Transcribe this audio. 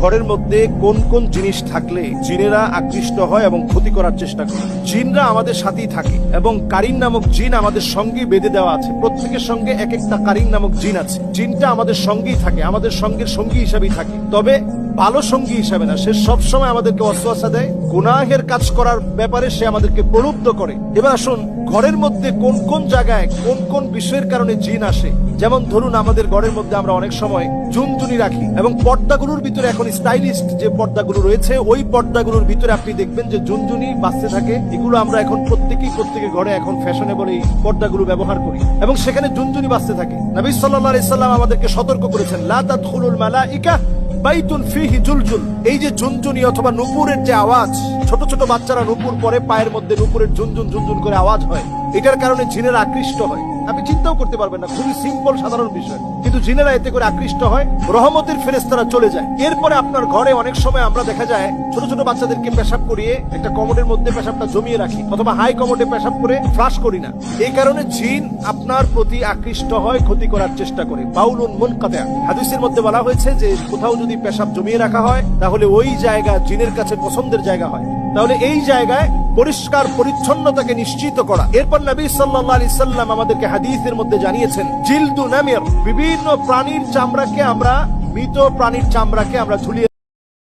ঘরের মধ্যে কোন কোন জিনিস থাকলে জিনেরা আকৃষ্ট হয় এবং ক্ষতি করার চেষ্টা করে। জিনরা আমাদের সাথেই থাকে এবং কারিন নামক জিন আমাদের সঙ্গে বেঁধে দেওয়া আছে। প্রত্যেকের সঙ্গে এক একটা কারিন নামক জিন আছে। জিনটা আমাদের সঙ্গেই থাকে, আমাদের সঙ্গের সঙ্গী হিসাবেই থাকে, তবে ভালো সঙ্গী হিসাবে না। সে সবসময় আমাদেরকে ওয়াসওয়াসা দেয়, গুনাহের কাজ করার ব্যাপারে সে আমাদেরকে প্রলুব্ধ করে। এবার আসুন, ঘরের মধ্যে কোন কোন জায়গায় কোন কোন বিষয়ের কারণে জিন আসে। যেমন ধরুন, আমাদের ঘরের মধ্যে আমরা অনেক সময় ঝুনঝুনি রাখি এবং পর্দাগুলোর ভিতরে এখন স্টাইলিস্ট যে পর্দাগুলো রয়েছে, ওই পর্দাগুলোর ভিতরে আপনি দেখবেন যে ঝুনঝুনি বাজতে থাকে। এগুলো আমরা এখন প্রত্যেকের ঘরে এখন ফ্যাশনেবল এই পর্দাগুলো ব্যবহার করি এবং সেখানে ঝুনঝুনি বাজতে থাকে। নবী সাল্লাল্লাহু আলাইহি সাল্লাম আমাদেরকে সতর্ক করেছেন, লা তাদখুলুল মালাইকা বাইতুন ফিহি জুলজুল। এই যে ঝুনঝুনি অথবা নুপুরের যে আওয়াজ, ছোট ছোট বাচ্চারা নুপুর পরে, পায়ের মধ্যে নুপুরের ঝুনঝুন ঝুনঝুন করে আওয়াজ হয়, এটার কারণে জিনেরা আকৃষ্ট হয়। আপনি চিন্তাও করতে পারবেন না, খুবই সিম্পল সাধারণ বিষয়, কিন্তু জিনেরা এতে করে আকৃষ্ট হয়, রহমতের ফেরেশতারা চলে যায়। এরপরে আপনার ঘরে অনেক সময় আমরা দেখা যায় ছোট ছোট বাচ্চাদেরকে পেশাব করিয়ে একটা কমোডের মধ্যে পেশাবটা জমিয়ে রাখি অথবা হাই কমোডে পেশাব করে ফ্লাশ করি না। এই কারণে জিন আপনার প্রতি আকৃষ্ট হয়, ক্ষতি করার চেষ্টা করে। বাউলুন মুনকাতা, হাদিসের মধ্যে বলা হয়েছে যে কোথাও যদি পেশাব জমিয়ে রাখা হয় তাহলে ওই জায়গা জিনের কাছে পছন্দের জায়গা হয়। তাহলে এই জায়গায় পরিষ্কার পরিচ্ছন্নতাকে নিশ্চিত করা। এরপর নবী সাল্লাল্লাহু আলাইহি সাল্লাম আমাদেরকে হাদিসের মধ্যে জানিয়েছেন, জিলদু নামির, বিভিন্ন প্রাণীর চামড়াকে আমরা, মৃত প্রাণীর চামড়াকে আমরা ঝুলিয়ে